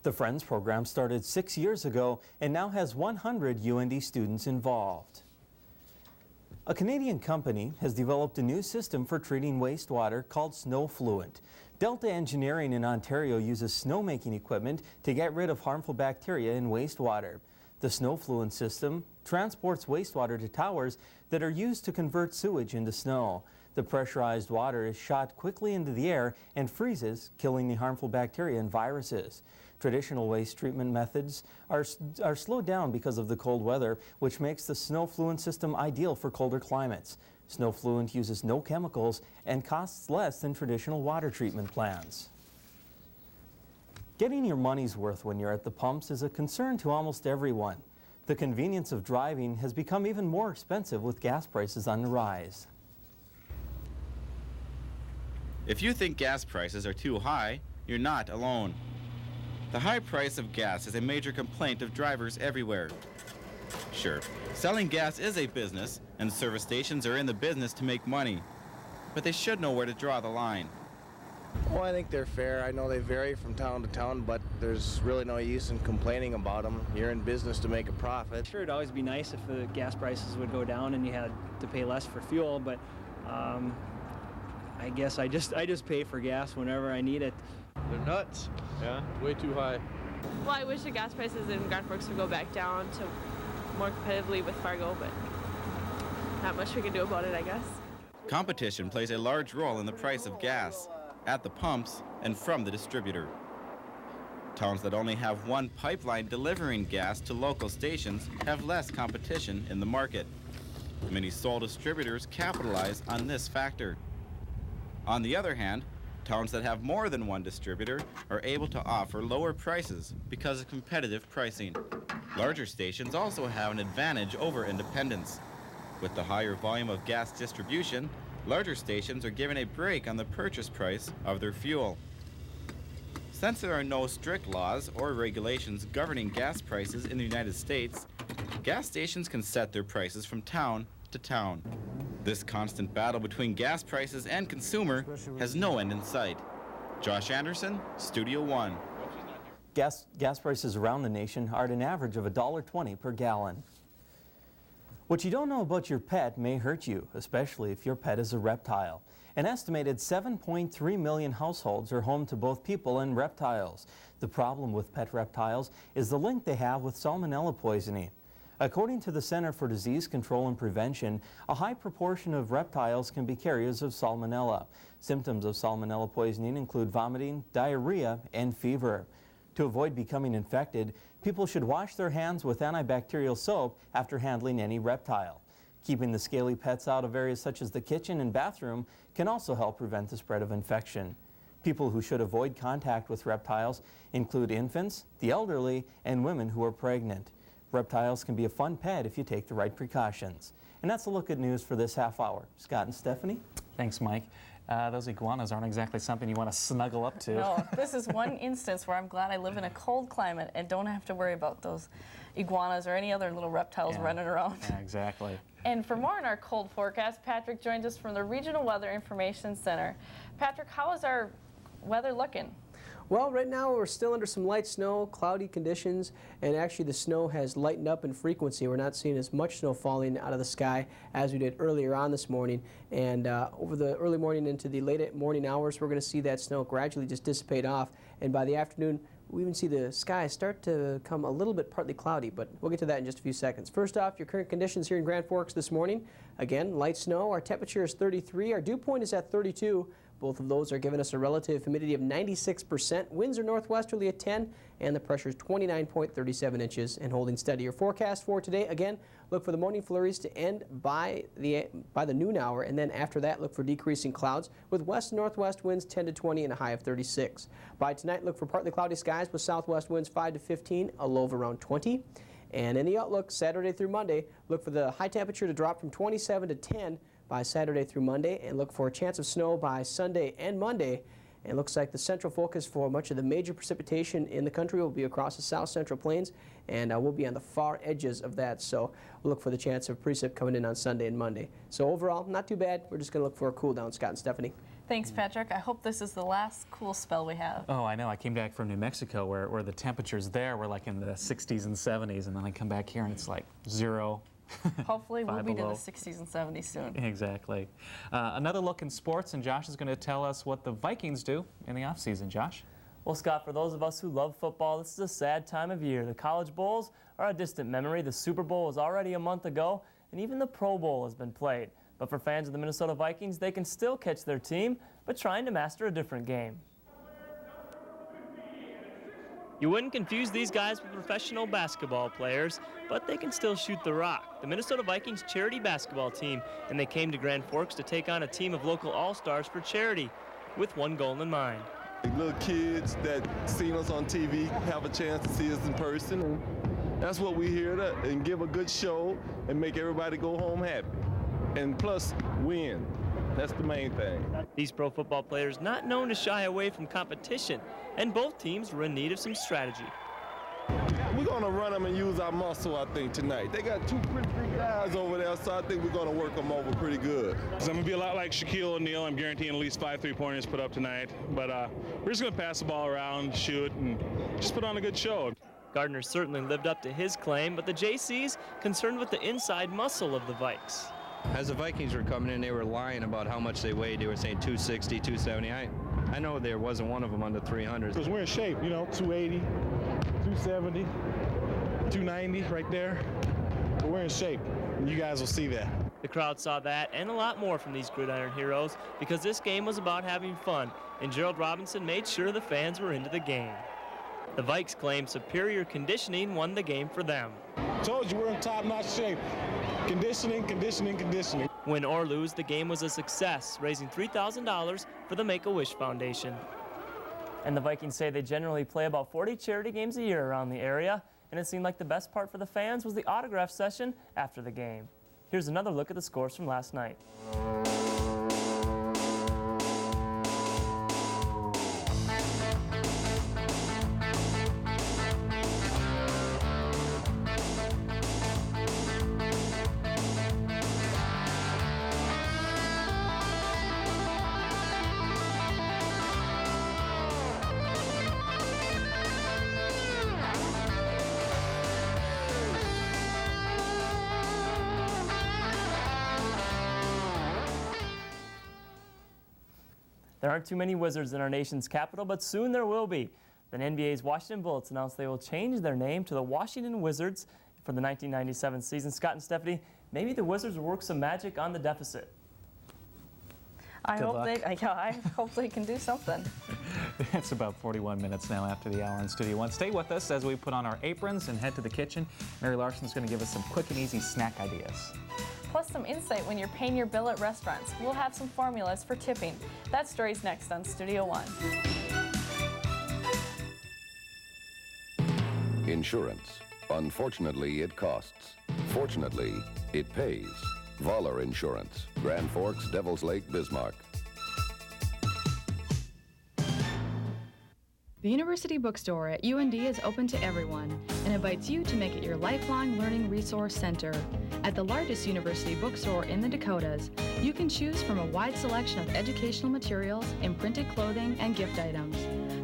The Friends program started 6 years ago and now has 100 UND students involved. A Canadian company has developed a new system for treating wastewater called SnowFluent. Delta Engineering in Ontario uses snowmaking equipment to get rid of harmful bacteria in wastewater. The SnowFluent system transports wastewater to towers that are used to convert sewage into snow. The pressurized water is shot quickly into the air and freezes, killing the harmful bacteria and viruses. Traditional waste treatment methods are slowed down because of the cold weather, which makes the SnowFluent system ideal for colder climates. SnowFluent uses no chemicals and costs less than traditional water treatment plants. Getting your money's worth when you're at the pumps is a concern to almost everyone. The convenience of driving has become even more expensive with gas prices on the rise. If you think gas prices are too high, you're not alone. The high price of gas is a major complaint of drivers everywhere. Sure, selling gas is a business, and service stations are in the business to make money. But they should know where to draw the line. Well, I think they're fair. I know they vary from town to town, but there's really no use in complaining about them. You're in business to make a profit. Sure, it'd always be nice if the gas prices would go down and you had to pay less for fuel, but I guess I just pay for gas whenever I need it. They're nuts. Yeah, way too high. Well, I wish the gas prices in Grand Forks would go back down to more competitively with Fargo, but not much we can do about it, I guess. Competition plays a large role in the price of gas, at the pumps and from the distributor. Towns that only have one pipeline delivering gas to local stations have less competition in the market. Many sole distributors capitalize on this factor. On the other hand, towns that have more than one distributor are able to offer lower prices because of competitive pricing. Larger stations also have an advantage over independents. With the higher volume of gas distribution, larger stations are given a break on the purchase price of their fuel. Since there are no strict laws or regulations governing gas prices in the United States, gas stations can set their prices from town to town. This constant battle between gas prices and consumer has no end in sight. Josh Anderson, Studio One. Gas prices around the nation are at an average of $1.20 per gallon. What you don't know about your pet may hurt you, especially if your pet is a reptile. An estimated 7.3 million households are home to both people and reptiles. The problem with pet reptiles is the link they have with salmonella poisoning. According to the Center for Disease Control and Prevention, a high proportion of reptiles can be carriers of salmonella. Symptoms of salmonella poisoning include vomiting, diarrhea, and fever. To avoid becoming infected, people should wash their hands with antibacterial soap after handling any reptile. Keeping the scaly pets out of areas such as the kitchen and bathroom can also help prevent the spread of infection. People who should avoid contact with reptiles include infants, the elderly, and women who are pregnant. Reptiles can be a fun pet if you take the right precautions. And that's a look at news for this half hour. Scott and Stephanie? Thanks, Mike. Those iguanas aren't exactly something you want to snuggle up to. No, this is one instance where I'm glad I live in a cold climate and don't have to worry about those iguanas or any other little reptiles running around. Yeah, exactly. And for more on our cold forecast, Patrick joins us from the Regional Weather Information Center. Patrick, how is our weather looking? Well, right now we're still under some light snow, cloudy conditions, and actually the snow has lightened up in frequency. We're not seeing as much snow falling out of the sky as we did earlier on this morning. And over the early morning into the late morning hours, we're going to see that snow gradually just dissipate off. And by the afternoon, we even see the sky start to come a little bit partly cloudy, but we'll get to that in just a few seconds. First off, your current conditions here in Grand Forks this morning. Again, light snow. Our temperature is 33. Our dew point is at 32. Both of those are giving us a relative humidity of 96%. Winds are northwesterly at 10, and the pressure is 29.37 inches and holding steady. Your forecast for today, again, look for the morning flurries to end by the noon hour, and then after that, look for decreasing clouds with west and northwest winds 10 to 20 and a high of 36. By tonight, look for partly cloudy skies with southwest winds 5 to 15, a low of around 20. And in the outlook, Saturday through Monday, look for the high temperature to drop from 27 to 10 by Saturday through Monday, and look for a chance of snow by Sunday and Monday. And it looks like the central focus for much of the major precipitation in the country will be across the south central plains, and we'll be on the far edges of that. So we'll look for the chance of precip coming in on Sunday and Monday. So overall, not too bad. We're just going to look for a cool down, Scott and Stephanie. Thanks, Patrick. I hope this is the last cool spell we have. Oh, I know. I came back from New Mexico where the temperatures there were like in the 60s and 70s, and then I come back here and it's like 0. Hopefully we'll be to the below. 60s and 70s soon. Exactly. Another look in sports, and Josh is going to tell us what the Vikings do in the offseason. Josh? Well, Scott, for those of us who love football, this is a sad time of year. The college bowls are a distant memory. The Super Bowl was already a month ago, and even the Pro Bowl has been played. But for fans of the Minnesota Vikings, they can still catch their team, but trying to master a different game. You wouldn't confuse these guys with professional basketball players, but they can still shoot the rock. The Minnesota Vikings charity basketball team, and they came to Grand Forks to take on a team of local all-stars for charity, with one goal in mind. Little kids that seen us on TV have a chance to see us in person. That's what we're here to, and give a good show and make everybody go home happy. And plus, win. That's the main thing. These pro football players not known to shy away from competition, and both teams were in need of some strategy. We're going to run them and use our muscle, I think, tonight. They got two pretty big guys over there, so I think we're going to work them over pretty good. So I'm going to be a lot like Shaquille O'Neal. I'm guaranteeing at least 5 3-pointers put up tonight. But we're just going to pass the ball around, shoot, and just put on a good show. Gardner certainly lived up to his claim, but the JCs concerned with the inside muscle of the Vikes. As the Vikings were coming in, they were lying about how much they weighed. They were saying 260, 270. I know there wasn't one of them under 300. Because we're in shape, you know, 280, 270, 290 right there. but we're in shape, and you guys will see that. The crowd saw that and a lot more from these gridiron heroes because this game was about having fun, and Gerald Robinson made sure the fans were into the game. The Vikes claim superior conditioning won the game for them. Told you we're in top-notch shape. Conditioning, conditioning, conditioning. Win or lose, the game was a success, raising $3,000 for the Make-A-Wish Foundation. And the Vikings say they generally play about 40 charity games a year around the area, and it seemed like the best part for the fans was the autograph session after the game. Here's another look at the scores from last night. There aren't too many Wizards in our nation's capital, but soon there will be. The NBA's Washington Bullets announced they will change their name to the Washington Wizards for the 1997 season. Scott and Stephanie, maybe the Wizards will work some magic on the deficit. I hope they can do something. It's about 41 minutes now after the hour in Studio One. Stay with us as we put on our aprons and head to the kitchen. Mary Larson's going to give us some quick and easy snack ideas. Plus some insight when you're paying your bill at restaurants. We'll have some formulas for tipping. That story's next on Studio One. Insurance. Unfortunately, it costs. Fortunately, it pays. Voller Insurance. Grand Forks, Devil's Lake, Bismarck. The University Bookstore at UND is open to everyone and invites you to make it your lifelong learning resource center. At the largest university bookstore in the Dakotas, you can choose from a wide selection of educational materials, imprinted clothing, and gift items.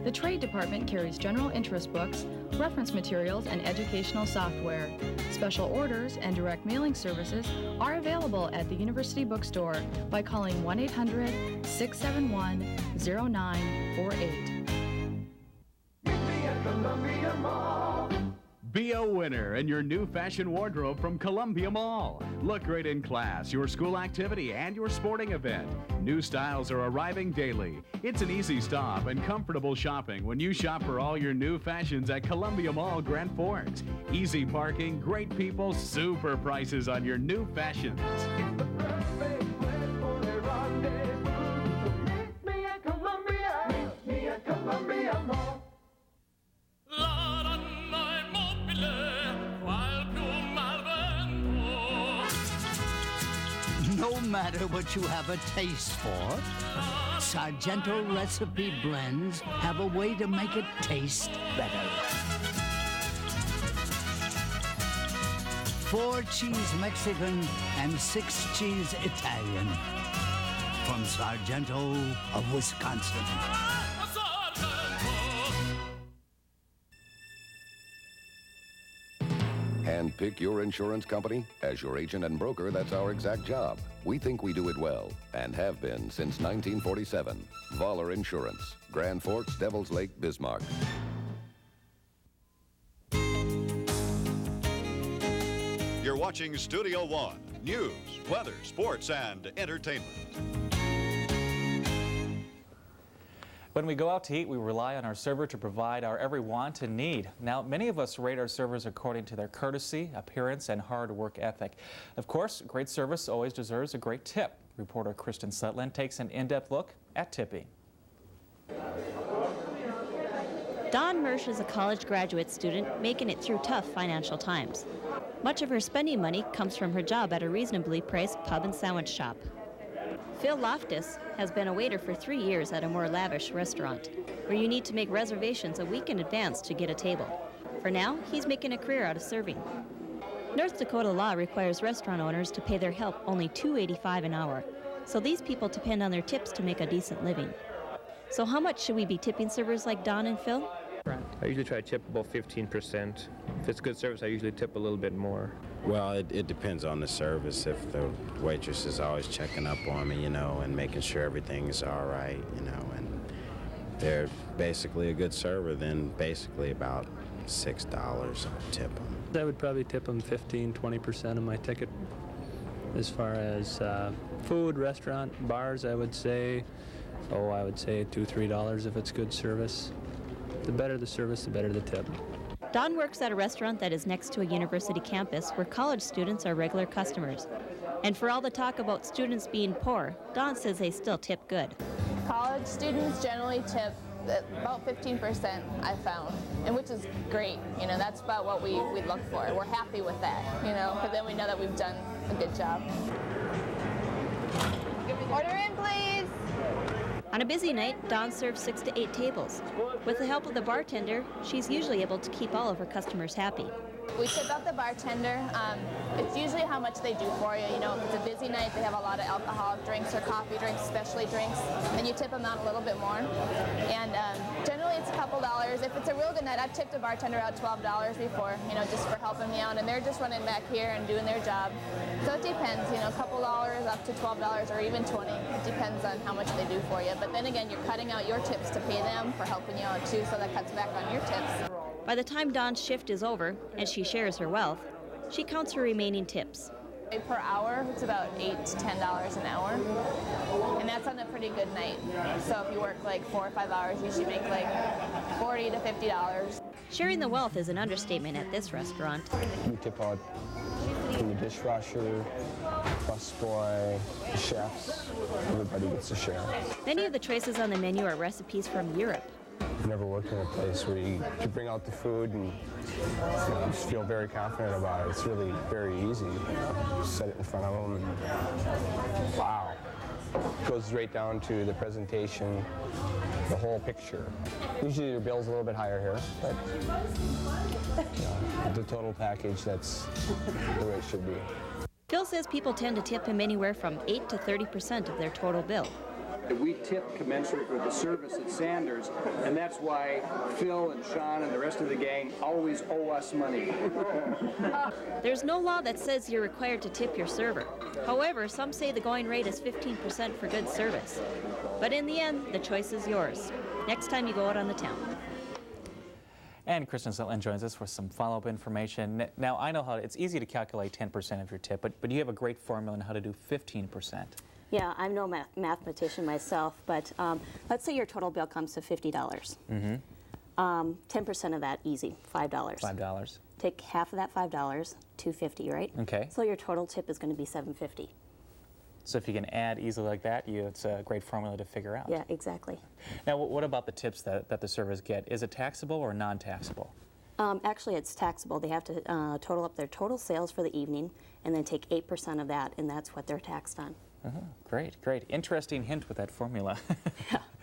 The trade department carries general interest books, reference materials, and educational software. Special orders and direct mailing services are available at the University Bookstore by calling 1-800-671-0948. Be a winner in your new fashion wardrobe from Columbia Mall. Look great in class, your school activity, and your sporting event. New styles are arriving daily. It's an easy stop and comfortable shopping when you shop for all your new fashions at Columbia Mall, Grand Forks. Easy parking, great people, super prices on your new fashions. No matter what you have a taste for, Sargento recipe blends have a way to make it taste better. 4 cheese Mexican and 6 cheese Italian. From Sargento of Wisconsin. And pick your insurance company? As your agent and broker, that's our exact job. We think we do it well, and have been since 1947. Voller Insurance, Grand Forks, Devil's Lake, Bismarck. You're watching Studio One, news, weather, sports, and entertainment. When we go out to eat, we rely on our server to provide our every want and need. Now, many of us rate our servers according to their courtesy, appearance, and hard work ethic. Of course, great service always deserves a great tip. Reporter Kristen Sutland takes an in-depth look at tipping. Dawn Mersch is a college graduate student making it through tough financial times. Much of her spending money comes from her job at a reasonably priced pub and sandwich shop. Phil Loftus has been a waiter for 3 years at a more lavish restaurant, where you need to make reservations a week in advance to get a table. For now, he's making a career out of serving. North Dakota law requires restaurant owners to pay their help only $2.85 an hour, so these people depend on their tips to make a decent living. So how much should we be tipping servers like Don and Phil? I usually try to tip about 15%. If it's good service, I usually tip a little bit more. Well, it depends on the service. If the waitress is always checking up on me, and making sure everything's all right, and they're basically a good server, then basically about $6 I'll tip them. I would probably tip them 15–20% of my ticket. As far as food, restaurant, bars, I would say $2–3 if it's good service. The better the service, the better the tip. Don works at a restaurant that is next to a university campus where college students are regular customers. And for all the talk about students being poor, Don says they still tip good. College students generally tip about 15%, I found, and which is great. You know, that's about what we look for. We're happy with that, you know, because then we know that we've done a good job. Order in, please. On a busy night, Dawn serves 6 to 8 tables. With the help of the bartender, she's usually able to keep all of her customers happy. We tip out the bartender. It's usually how much they do for you. You know, if it's a busy night, they have a lot of alcoholic drinks or coffee drinks, especially drinks, then you tip them out a little bit more. And generally it's a couple dollars. If it's a real good night, I've tipped a bartender out $12 before, you know, just for helping me out. And they're just running back here and doing their job. So it depends, you know, a couple dollars up to $12 or even 20. It depends on how much they do for you. But then again, you're cutting out your tips to pay them for helping you out too, so that cuts back on your tips. By the time Dawn's shift is over and she shares her wealth, she counts her remaining tips. Per hour, it's about $8 to $10 an hour, and that's on a pretty good night. So if you work like 4 or 5 hours, you should make like $40 to $50. Sharing the wealth is an understatement at this restaurant. We tip out from the dishwasher, busboy, the chefs. Everybody gets a share. Many of the choices on the menu are recipes from Europe. I've never worked in a place where you bring out the food and just feel very confident about it. It's really very easy. You set it in front of them and wow. It goes right down to the presentation, the whole picture. Usually your bill's a little bit higher here, but the total package, that's the way it should be. Phil says people tend to tip him anywhere from 8 to 30% of their total bill. We tip commensurate with the service at Sanders, and that's why Phil and Sean and the rest of the gang always owe us money. There's no law that says you're required to tip your server. However, some say the going rate is 15% for good service. But in the end, the choice is yours. Next time you go out on the town. And Kristen Sutland joins us for some follow-up information. Now, I know how it's easy to calculate 10% of your tip, but you have a great formula on how to do 15%. Yeah, I'm no mathematician myself, but let's say your total bill comes to $50. 10% of that, easy, $5. $5. Take half of that $5, $2.50, right? Okay. So your total tip is going to be $7.50. So if you can add easily like that, it's a great formula to figure out. Yeah, exactly. Now, what about the tips that the servers get? Is it taxable or non-taxable? Actually, it's taxable. They have to total up their total sales for the evening and then take 8% of that, and that's what they're taxed on. Great, great. Interesting hint with that formula.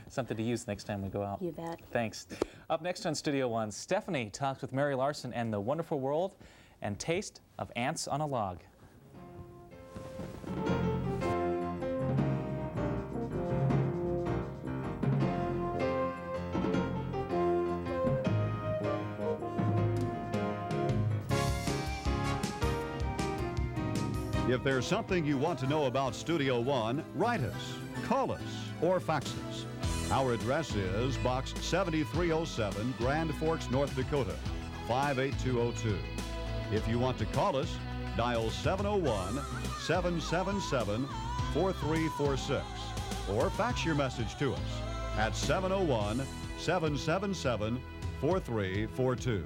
Something to use next time we go out. You bet. Thanks. Up next on Studio One, Stephanie talks with Mary Larson and the wonderful world and taste of ants on a log. If there's something you want to know about Studio One, write us, call us, or fax us. Our address is Box 7307, Grand Forks, North Dakota, 58202. If you want to call us, dial 701-777-4346 or fax your message to us at 701-777-4342.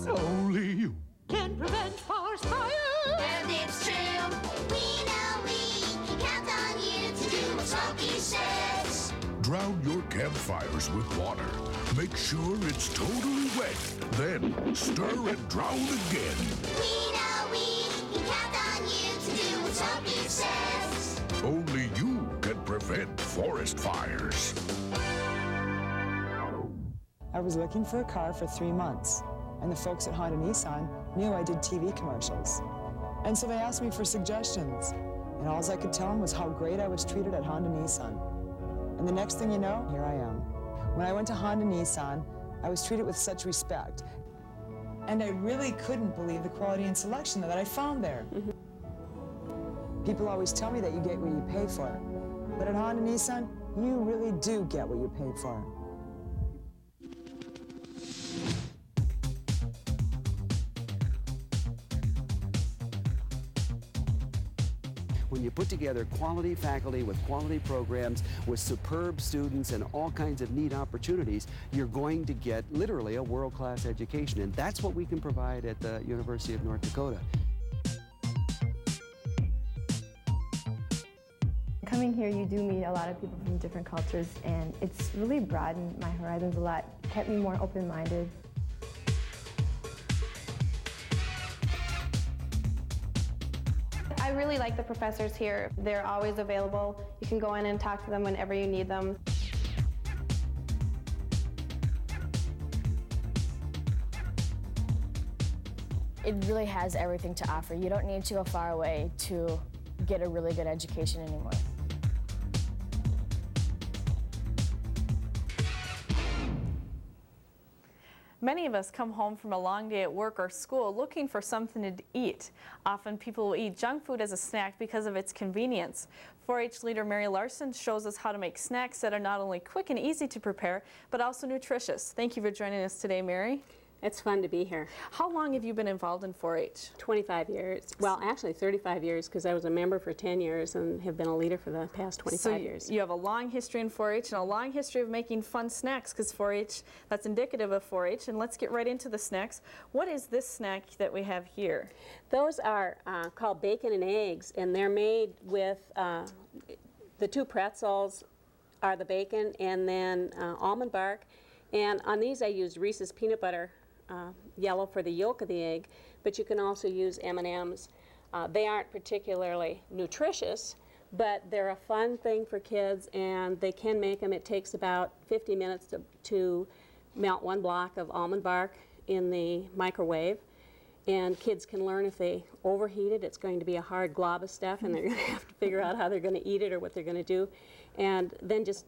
Only you can prevent forest fires. And it's true. We know we can count on you to do what Smokey says. Drown your campfires with water. Make sure it's totally wet. Then stir and drown again. We know we can count on you to do what Smokey says. Only you can prevent forest fires. I was looking for a car for 3 months. And the folks at Honda Nissan knew I did TV commercials. And so they asked me for suggestions. And all I could tell them was how great I was treated at Honda Nissan. And the next thing you know, here I am. When I went to Honda Nissan, I was treated with such respect. And I really couldn't believe the quality and selection that I found there. People always tell me that you get what you pay for. But at Honda Nissan, you really do get what you pay for. when you put together quality faculty with quality programs, with superb students and all kinds of neat opportunities, you're going to get literally a world-class education. And that's what we can provide at the University of North Dakota. Coming here, you do meet a lot of people from different cultures, and it's really broadened my horizons a lot, kept me more open-minded. I really like the professors here. They're always available. You can go in and talk to them whenever you need them. It really has everything to offer. You don't need to go far away to get a really good education anymore. Many of us come home from a long day at work or school looking for something to eat. Often people will eat junk food as a snack because of its convenience. 4-H leader Mary Larson shows us how to make snacks that are not only quick and easy to prepare, but also nutritious. Thank you for joining us today, Mary. It's fun to be here. How long have you been involved in 4-H? 25 years. Well, actually 35 years, because I was a member for 10 years and have been a leader for the past 25 years. You have a long history in 4-H and a long history of making fun snacks, because 4-H, that's indicative of 4-H. And let's get right into the snacks. What is this snack that we have here? Those are called bacon and eggs, and they're made with the two pretzels are the bacon and then almond bark. And on these I used Reese's peanut butter yellow for the yolk of the egg, but you can also use M&Ms. They aren't particularly nutritious, but they're a fun thing for kids, and they can make them. It takes about 50 minutes to melt 1 block of almond bark in the microwave, and kids can learn if they overheat it, it's going to be a hard glob of stuff, and they're going to have to figure out how they're going to eat it or what they're going to do. And then just,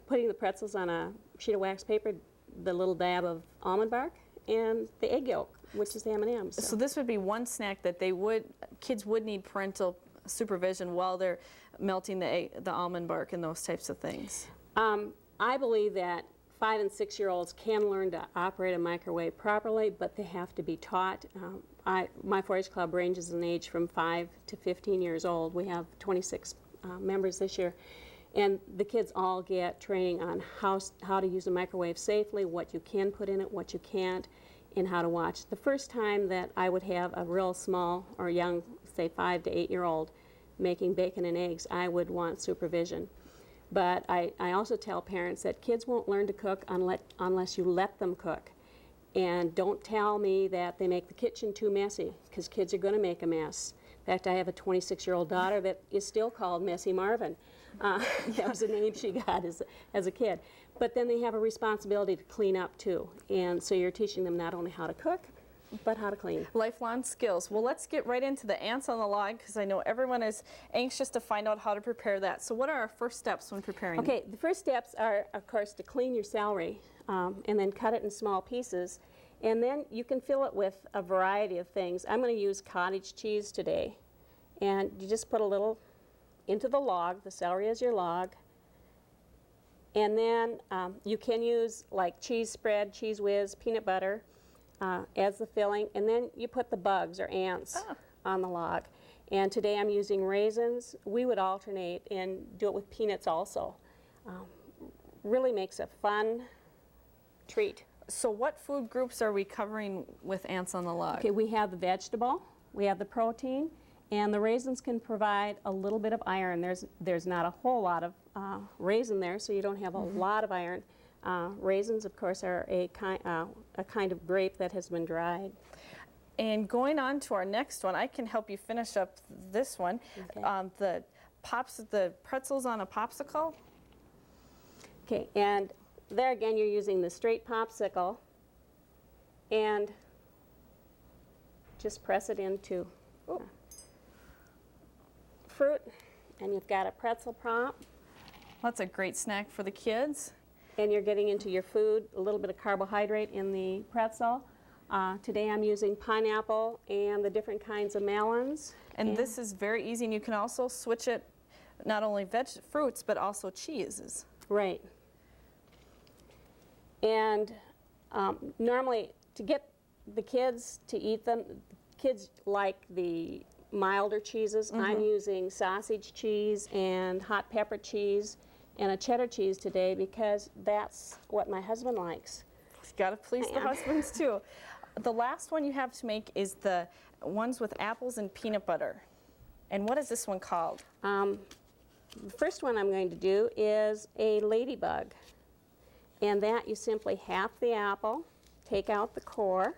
putting the pretzels on a sheet of wax paper, the little dab of almond bark, and the egg yolk, which is the M&Ms. So this would be one snack that kids would need parental supervision while they're melting the almond bark and those types of things. I believe that 5- and 6-year-olds can learn to operate a microwave properly, but they have to be taught. My 4-H club ranges in age from 5 to 15 years old. We have 26 members this year. And the kids all get training on how to use a microwave safely, what you can put in it, what you can't, and how to watch. The first time that I would have a real small or young, say 5 to 8-year-old making bacon and eggs, I would want supervision. But I also tell parents that kids won't learn to cook unless you let them cook. And don't tell me that they make the kitchen too messy, because kids are going to make a mess. In fact, I have a 26-year-old daughter that is still called Messy Marvin. That was the name she got as a kid. But then they have a responsibility to clean up too. And so you're teaching them not only how to cook, but how to clean. Lifelong skills. Well, let's get right into the ants on the log, because I know everyone is anxious to find out how to prepare that. So what are our first steps when preparing? Okay, the first steps are, of course, to clean your celery and then cut it in small pieces. And then you can fill it with a variety of things. I'm going to use cottage cheese today. And you just put a little into the log, the celery is your log. And then you can use like cheese spread, cheese whiz, peanut butter as the filling. And then you put the bugs or ants on the log. And today I'm using raisins. We would alternate and do it with peanuts also. Really makes a fun treat. So what food groups are we covering with ants on the log? Okay, we have the vegetable, we have the protein, and the raisins can provide a little bit of iron. There's not a whole lot of raisin there, so you don't have a lot of iron. Raisins, of course, are a kind of grape that has been dried. And going on to our next one, I can help you finish up this one. Okay. The pretzels on a popsicle. Okay, and there again you're using the straight popsicle and just press it into fruit, and you've got a pretzel prop. That's a great snack for the kids. And you're getting into your food, a little bit of carbohydrate in the pretzel. Today I'm using pineapple and the different kinds of melons. And this is very easy, and you can also switch it, not only fruits, but also cheeses. Right. And normally, to get the kids to eat them, kids like the milder cheeses. I'm using sausage cheese and hot pepper cheese and a cheddar cheese today because that's what my husband likes. You've got to please the husbands too. The last one you have to make is the ones with apples and peanut butter. And what is this one called? The first one I'm going to do is a ladybug. And that you simply half the apple, take out the core.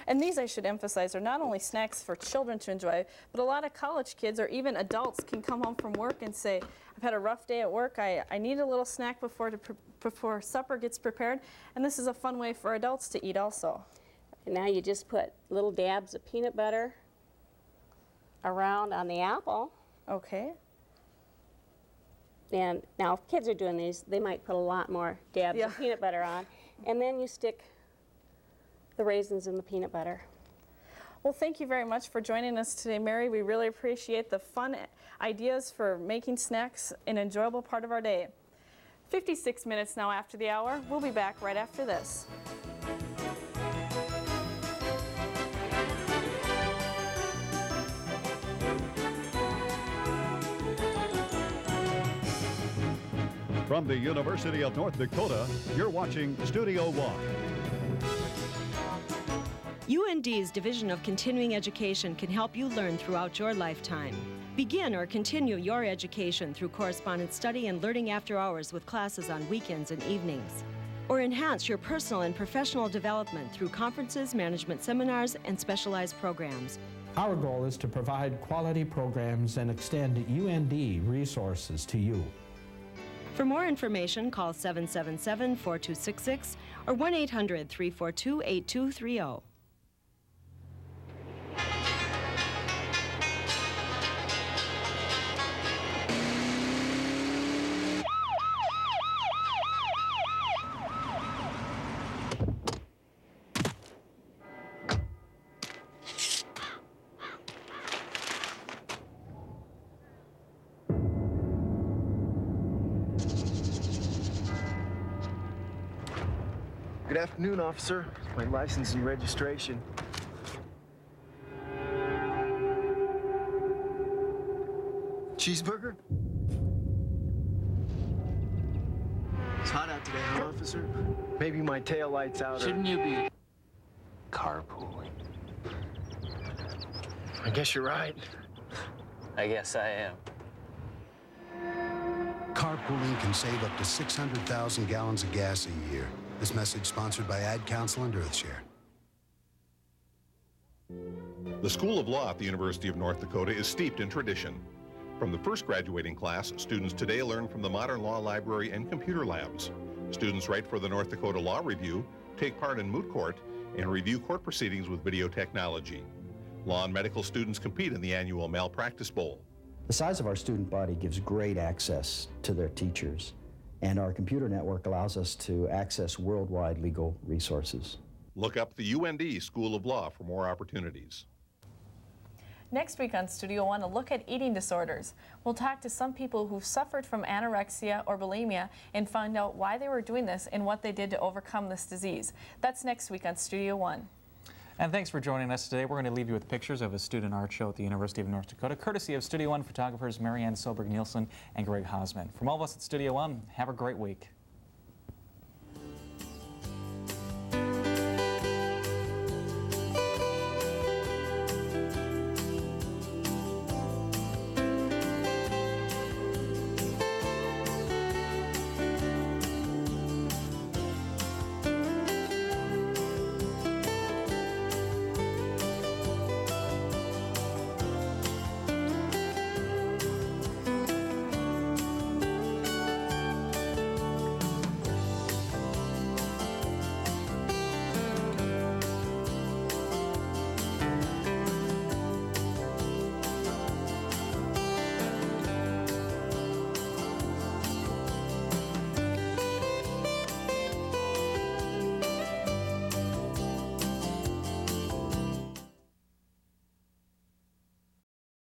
And these, I should emphasize, are not only snacks for children to enjoy, but a lot of college kids or even adults can come home from work and say, I've had a rough day at work, I need a little snack before supper gets prepared. And this is a fun way for adults to eat also. And now you just put little dabs of peanut butter around on the apple. Okay. And now if kids are doing these, they might put a lot more dabs of peanut butter on. And then you stick the raisins in the peanut butter. Well, thank you very much for joining us today, Mary. We really appreciate the fun ideas for making snacks an enjoyable part of our day. 56 minutes now after the hour. We'll be back right after this. From the University of North Dakota, you're watching Studio One. UND's Division of Continuing Education can help you learn throughout your lifetime. Begin or continue your education through correspondence study and learning after hours with classes on weekends and evenings. Or enhance your personal and professional development through conferences, management seminars, and specialized programs. Our goal is to provide quality programs and extend UND resources to you. For more information, call 777-4266 or 1-800-342-8230. Good afternoon, officer. My license and registration. Cheeseburger? It's hot out today, huh, officer? Maybe my tail light's out. Shouldn't you be carpooling? I guess you're right. I guess I am. Carpooling can save up to 600,000 gallons of gas a year. This message sponsored by Ad Council and Earthshare. The School of Law at the University of North Dakota is steeped in tradition. From the first graduating class, students today learn from the Modern Law Library and computer labs. Students write for the North Dakota Law Review, take part in moot court, and review court proceedings with video technology. Law and medical students compete in the annual Malpractice Bowl. The size of our student body gives great access to their teachers, and our computer network allows us to access worldwide legal resources. Look up the UND School of Law for more opportunities. Next week on Studio One, a look at eating disorders. We'll talk to some people who've suffered from anorexia or bulimia and find out why they were doing this and what they did to overcome this disease. That's next week on Studio One. And thanks for joining us today. We're going to leave you with pictures of a student art show at the University of North Dakota, courtesy of Studio One photographers Marianne Solberg-Nielsen and Greg Hausman. From all of us at Studio One, have a great week.